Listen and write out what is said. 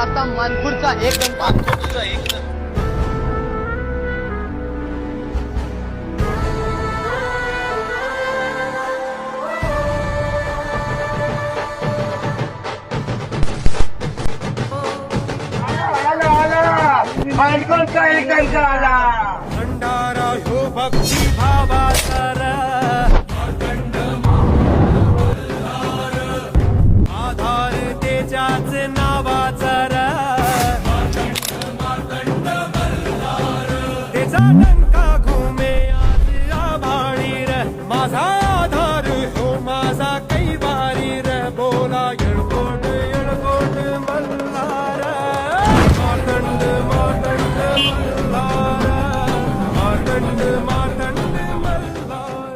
असा मानपूरचा एक भंडारा ह्यो भक्ती भावाचा आधार त्याच्याच नावाचा त्याचा डंका घुमे आज आभाळी माझा